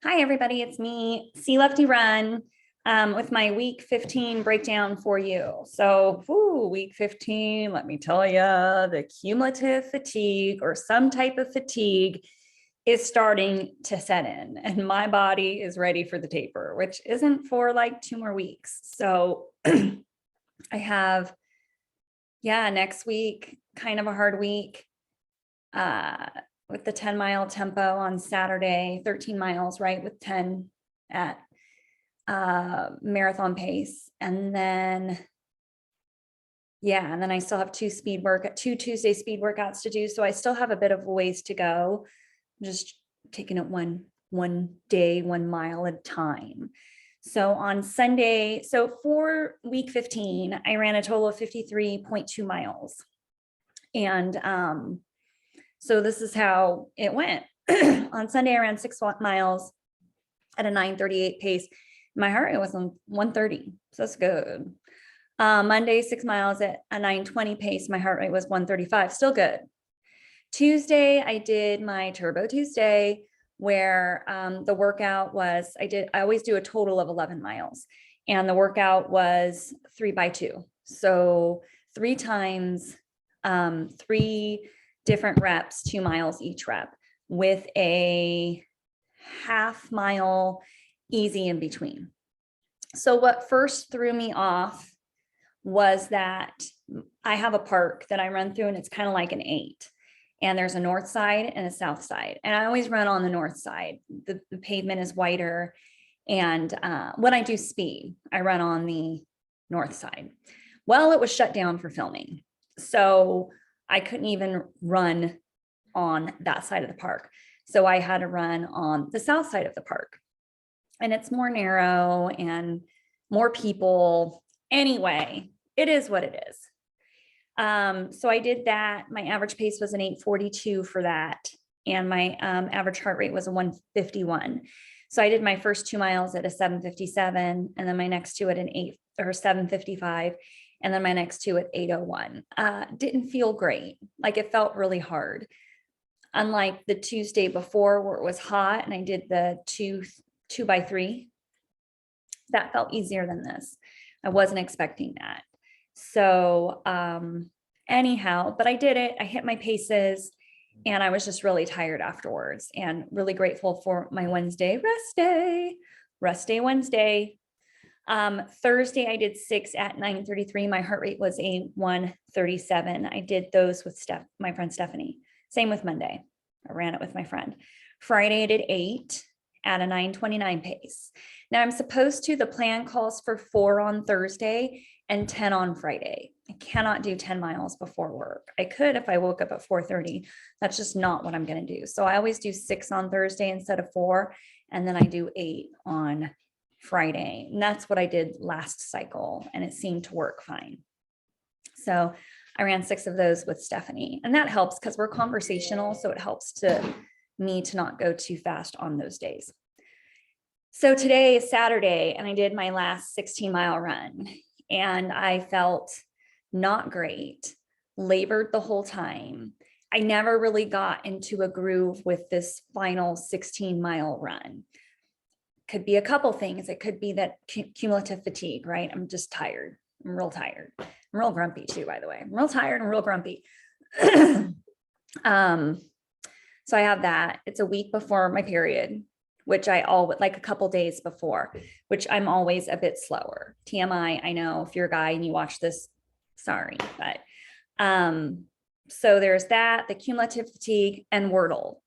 Hi, everybody. It's me, C Lefty Run, with my week 15 breakdown for you. So, week 15, let me tell you, the cumulative fatigue or some type of fatigue is starting to set in, and my body is ready for the taper, which isn't for like 2 more weeks. So, I have, next week, kind of a hard week. With the 10-mile tempo on Saturday, 13 miles, right, with 10 at marathon pace. And then, and then I still have two Tuesday speed workouts to do. So I still have a bit of a ways to go. I'm just taking it one day, 1 mile at a time. So on Sunday, so for week 15, I ran a total of 53.2 miles. And so this is how it went. On Sunday, I ran 6 miles at a 9:38 pace. My heart rate was on 130, so that's good. Monday, 6 miles at a 9:20 pace. My heart rate was 135, still good. Tuesday, I did my Turbo Tuesday, where the workout was, I always do a total of 11 miles. And the workout was 3x2. So 3 times, 3 different reps, 2 miles each rep, with a half mile easy in between. So what first threw me off was that I have a park that I run through, and it's kind of like an 8. And there's a north side and a south side. And I always run on the north side. The pavement is wider. And when I do speed, I run on the north side. Well, it was shut down for filming. So I couldn't even run on that side of the park. So I had to run on the south side of the park. And it's more narrow and more people. Anyway, it is what it is. So I did that. My average pace was an 8:42 for that. And my average heart rate was a 151. So I did my first 2 miles at a 7:57, and then my next 2 at an 7:55. And then my next 2 at 8:01. Didn't feel great. Like, it felt really hard. Unlike the Tuesday before, where it was hot and I did the 2x3, that felt easier than this. I wasn't expecting that. So anyhow, but I did it. I hit my paces, and I was just really tired afterwards, and really grateful for my Wednesday rest day Wednesday. Thursday, I did 6 at 9:33. My heart rate was a 137. I did those with my friend Stephanie. Same with Monday. I ran it with my friend. Friday, I did 8 at a 9:29 pace. Now the plan calls for 4 on Thursday and 10 on Friday. I cannot do 10 miles before work. I could if I woke up at 4:30. That's just not what I'm going to do. So I always do 6 on Thursday instead of 4. And then I do 8 on Friday. And that's what I did last cycle, and it seemed to work fine. So I ran 6 of those with Stephanie, and that helps because we're conversational. So it helps me to not go too fast on those days. So today is Saturday, and I did my last 16-mile run, and I felt not great, labored the whole time. I never really got into a groove with this final 16-mile run. Could be a couple things. It could be that cumulative fatigue, right? I'm just tired. I'm real tired. I'm real grumpy too, by the way. I'm real tired and real grumpy. So I have that. It's a week before my period, which I always like a couple days before, which I'm always a bit slower. TMI, I know if you're a guy and you watch this, sorry, but so there's that, the cumulative fatigue, and Wordle.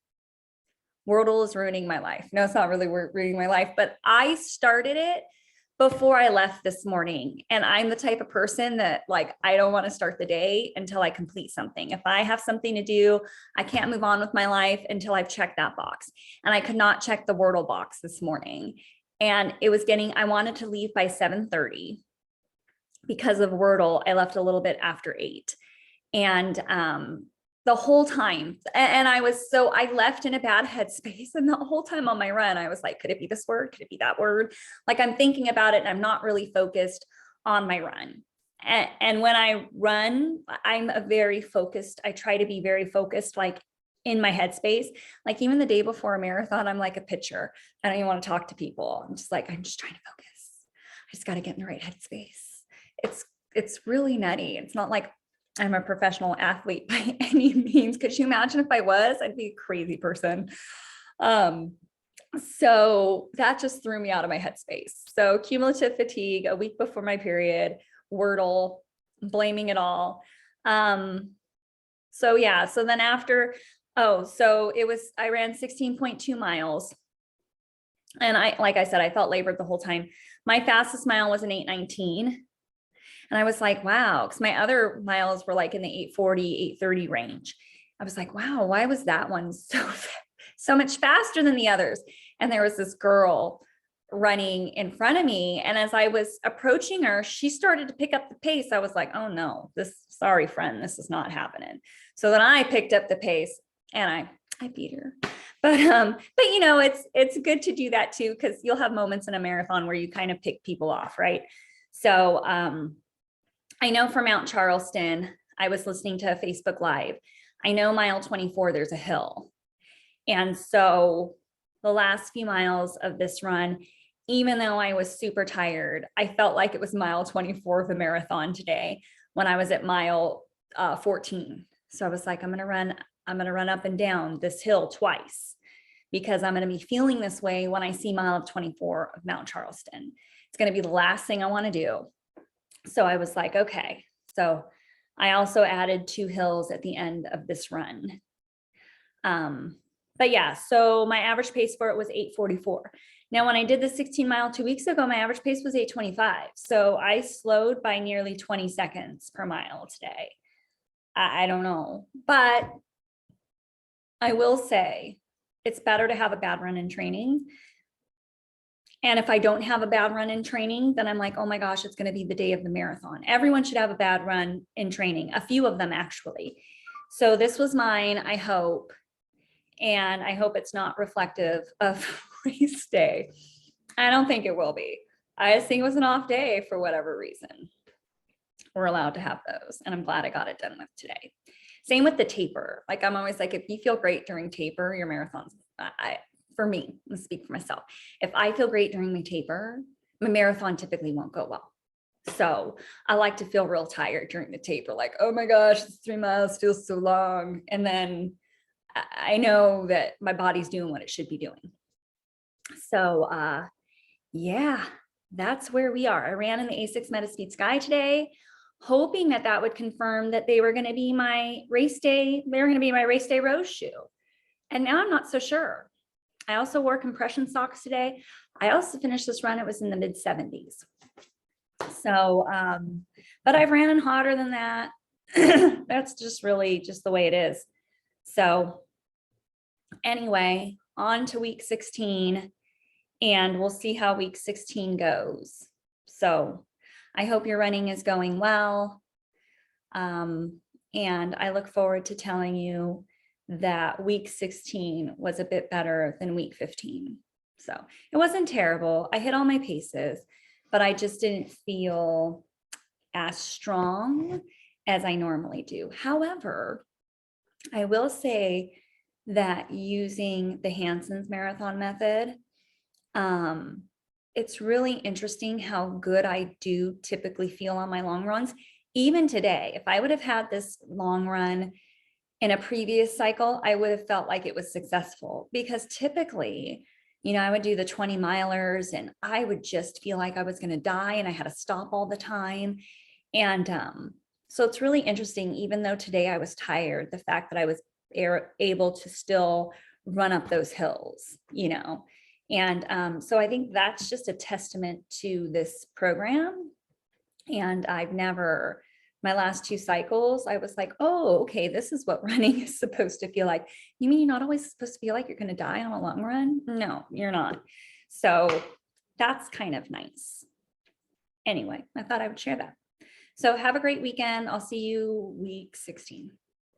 Wordle is ruining my life. No, it's not really ruining my life, but I started it before I left this morning. And I'm the type of person that, like, I don't want to start the day until I complete something. If I have something to do, I can't move on with my life until I've checked that box. And I could not check the Wordle box this morning. And I wanted to leave by 7:30 because of Wordle. I left a little bit after 8. And the whole time, and I left in a bad headspace, and the whole time on my run, I was like, could it be this word? Could it be that word? Like, I'm thinking about it, and I'm not really focused on my run. And when I run, I'm I try to be very focused, like in my headspace. Like even the day before a marathon, I'm like a pitcher. I don't even want to talk to people. I'm just like, I'm just trying to focus. I just got to get in the right headspace. It's really nutty. It's not like I'm a professional athlete by any means. Could you imagine if I was? I'd be a crazy person. So that just threw me out of my headspace. So cumulative fatigue a week before my period, Wordle, blaming it all. So yeah, so then after, so I ran 16.2 miles. And like I said, I felt labored the whole time. My fastest mile was an 8:19. And I was like, wow, because my other miles were like in the 8:40, 8:30 range. I was like, wow, why was that one so much faster than the others? And there was this girl running in front of me. And as I was approaching her, she started to pick up the pace. I was like, oh no, sorry, friend, this is not happening. So then I picked up the pace and I beat her. But you know, it's good to do that too, because you'll have moments in a marathon where you kind of pick people off, right? So I know for Mount Charleston, I was listening to a Facebook Live. I know mile 24, there's a hill. And so the last few miles of this run, even though I was super tired, I felt like it was mile 24 of the marathon today when I was at mile 14. So I was like, I'm going to run up and down this hill twice because I'm going to be feeling this way when I see mile 24 of Mount Charleston. It's going to be the last thing I want to do. So I was like, okay. So I also added 2 hills at the end of this run. But yeah, so my average pace for it was 8:44. Now, when I did the 16 mile 2 weeks ago, my average pace was 8:25. So I slowed by nearly 20 seconds per mile today. I don't know, but I will say it's better to have a bad run in training. And if I don't have a bad run in training, then I'm like, oh my gosh, it's going to be the day of the marathon. Everyone should have a bad run in training, a few of them actually. So this was mine, I hope. And I hope it's not reflective of race day. I don't think it will be. I just think it was an off day for whatever reason. We're allowed to have those. And I'm glad I got it done with today. Same with the taper. Like I'm always like, if you feel great during taper, your marathons, for me, let's speak for myself. If I feel great during my taper, my marathon typically won't go well. So I like to feel real tired during the taper. Like, oh my gosh, this 3 miles feels so long. And then I know that my body's doing what it should be doing. So yeah, that's where we are. I ran in the A6 Metaspeed Sky today, hoping that would confirm that they were going to be my race day. They were going to be my race day rose shoe. And now I'm not so sure. I also wore compression socks today. I also finished this run. It was in the mid 70s. So, but I've ran in hotter than that. That's just really just the way it is. So anyway, on to week 16, and we'll see how week 16 goes. So I hope your running is going well. And I look forward to telling you that week 16 was a bit better than week 15. So it wasn't terrible. I hit all my paces, but I just didn't feel as strong as I normally do. However, I will say that using the Hanson's marathon method, it's really interesting how good I do typically feel on my long runs. Even today, if I would have had this long run in a previous cycle, I would have felt like it was successful, because typically, you know, I would do the 20 milers and I would just feel like I was going to die and I had to stop all the time. And so it's really interesting, even though today I was tired, the fact that I was able to still run up those hills, you know. And so I think that's just a testament to this program. And my last 2 cycles, I was like, oh, okay, this is what running is supposed to feel like. You mean you're not always supposed to feel like you're going to die on a long run? No, you're not. So that's kind of nice. Anyway, I thought I would share that. So have a great weekend. I'll see you week 16.